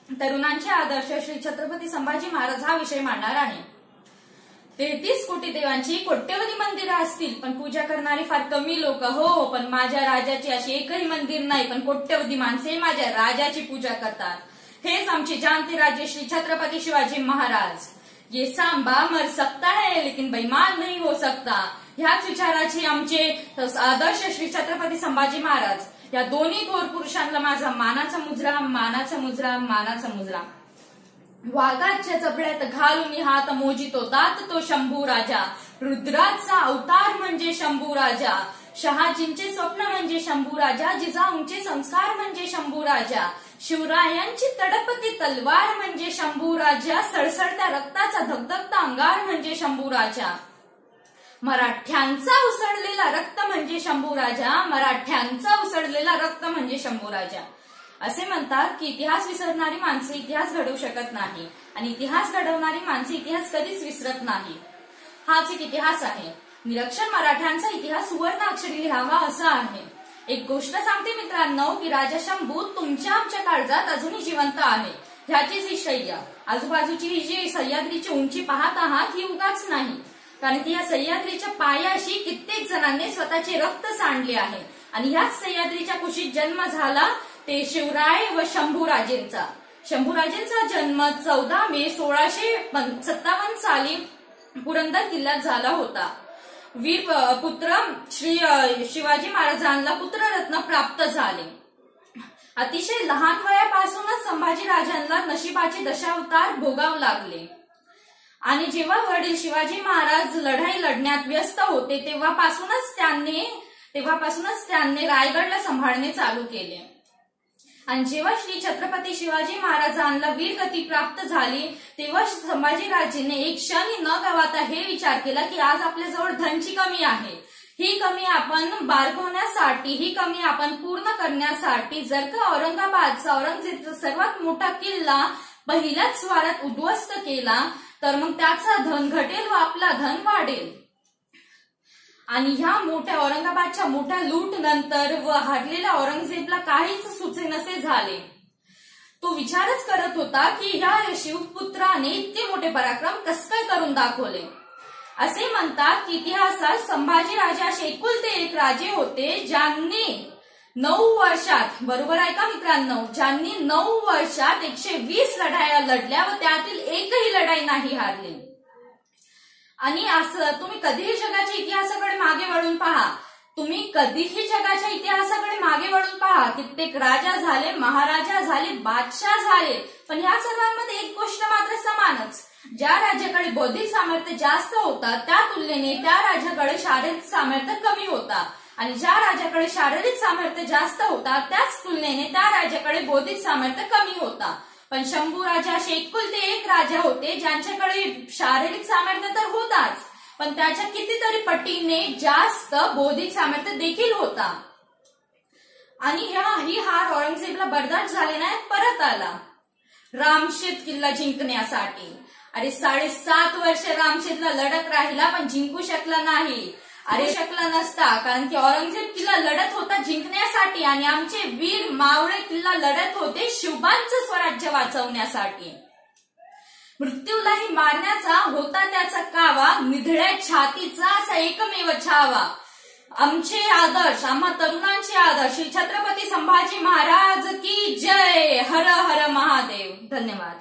तरुणांचे आदर्श श्री छत्रपती संभाजी महाराज हा विषय मांडणार आहे। 33 कोटी देवांची कोट्यवधी मंदिरं असतील, पण पूजा करणारी फार कमी लोक। हो, पण माझ्या राजाची अशी एकही मंदिर नाही, पण कोट्यवधी माणसे माझ्या राजाची पूजा करतात। हेच आमचे जानते राजे श्री छत्रपती शिवाजी महाराज। ये सांबा मर सकता है लेकिन बेईमान नहीं हो सकता। ह्याच विचाराची आमचे आदर्श श्री छत्रपती संभाजी महाराज। या दोन्ही थोर पुरुषांना माझा मानाचा मुजरा, मानाचा मुजरा, मानाचा मुजरा। वाघाच्या जबड्यात घालून हात मोजितो दात तो शंभू राजा। रुद्राचा अवतार म्हणजे शंभू राजा। शहाजींचे स्वप्न म्हणजे शंभू राजा। जिजाऊंचे संस्कार म्हणजे शंभू राजा। शिवरायांची तडपती तलवार म्हणजे शंभू राजा। सळसळत्या रक्ताचा धगधगता अंगार म्हणजे शंभू राजा। मराठ्यांचा उसळलेला रक्त म्हणजे शंभू राजा। मराठ्यांचा उसळलेला रक्त म्हणजे शंभू राजा। असे म्हणतात की इतिहास विसरणारी माणसे इतिहास घडवू शकत नाही, आणि इतिहास घडवणारी माणसे इतिहास कधीच विसरत नाही। हाच एक इतिहास आहे। निरक्षर मराठ्यांचा इतिहास सुवर्ण अक्षरी लिहावा असा आहे। एक गोष्ट सांगते मित्रांनो, की राजा शंभू तुमच्या आमच्या काळजात अजूनही जिवंत आहे। ह्याचीच ही शय्या, आजूबाजूची ही जी सह्याद्रीची उंची पाहत आहात ही उगाच नाही, कारण की या सह्याद्रीच्या पायाशी कित्येक जणांनी स्वतःचे रक्त सांडले आहे, आणि ह्याच सह्याद्रीच्या कुशीत जन्म झाला ते शिवराय व शंभूराजेंचा। शंभूराजेंचा जन्म 14 मे 1657 साली पुरंदर किल्ल्यात झाला होता। वीर पुत्र श्री शिवाजी महाराजांना पुत्ररत्न प्राप्त झाले। अतिशय लहान वयापासूनच संभाजी राजांना नशिबाचे दशावतार भोगावे लागले, आणि जेव्हा वडील शिवाजी महाराज लढाई लढण्यात व्यस्त होते तेव्हापासूनच त्यांनी रायगडला सांभाळणे चालू केले। आणि जेव्हा श्री छत्रपती शिवाजी महाराजांना वीरगती प्राप्त झाली, तेव्हा संभाजीराजेने एक क्षण न गमावता हे विचार केला की आज आपल्याजवळ धनची कमी आहे, ही कमी आपण बाळगवण्यासाठी, ही कमी आपण पूर्ण करण्यासाठी जर का औरंगाबादचा औरंगजेबचा सर्वात मोठा किल्ला पहिल्याच स्वारात उद्ध्वस्त केला तर मग त्याचा धन घटेल व आपला धन वाढेल। आणि ह्या मोठ्या औरंगाबादच्या मोठ्या लूट नंतर व हरलेल्या औरंगजेबला काहीच सुचेनसे झाले। तो विचारच करत होता की ह्या शिवपुत्राने इतके मोठे पराक्रम कस काय करून दाखवले। असे म्हणतात की इतिहासात संभाजी राजे असे एकुलते एक राजे होते ज्यांनी 9 वर्षात, बरोबर आहे का मित्रांनो, ज्यांनी 9 वर्षात 120 लढाया लढल्या व त्यातील एकही लढाई नाही हारली। आणि असं तुम्ही कधीही जगाच्या इतिहासाकडे मागे वळून पहा, तुम्ही कधीही जगाच्या इतिहासाकडे मागे वळून पहा, कित्येक राजा झाले, महाराजा झाले, बादशाह झाले, पण ह्या सर्वांमध्ये एक गोष्ट मात्र समानच, ज्या राज्याकडे बौद्धिक सामर्थ्य जास्त होता त्या तुलनेने त्या राज्याकडे शारीरिक सामर्थ्य कमी होता, आणि ज्या राज्याकडे शारीरिक सामर्थ्य जास्त होता त्याच तुलनेने त्या राज्याकडे बौद्धिक सामर्थ्य कमी होता। पण शंभू राजा असे एकुलते एक राजा होते ज्यांच्याकडे शारीरिक सामर्थ्य तर होताच, पण त्याच्या कितीतरी पटीने जास्त बौद्धिक सामर्थ्य देखील होता। आणि ही हार औरंगजेबला बरदास्त झाले नाही, परत आला रामशेत किल्ला जिंकण्यासाठी। अरे 7.5 वर्ष रामशेतला लढत राहिला पण जिंकू शकला नाही। अरे शकला नसता, कारण की औरंगजेब किल्ला लढत होता जिंकण्यासाठी, आणि आमचे वीर मावळे किल्ला लढत होते शिवबांचं स्वराज्य वाचवण्यासाठी। मृत्यूलाही मारण्याचा होता त्याचा कावा, निधड्या छातीचा असा एकमेव छावा। आमचे आदर्श, आम्हा तरुणांचे आदर्श श्री छत्रपती संभाजी महाराज की जय। हर हर महादेव। धन्यवाद।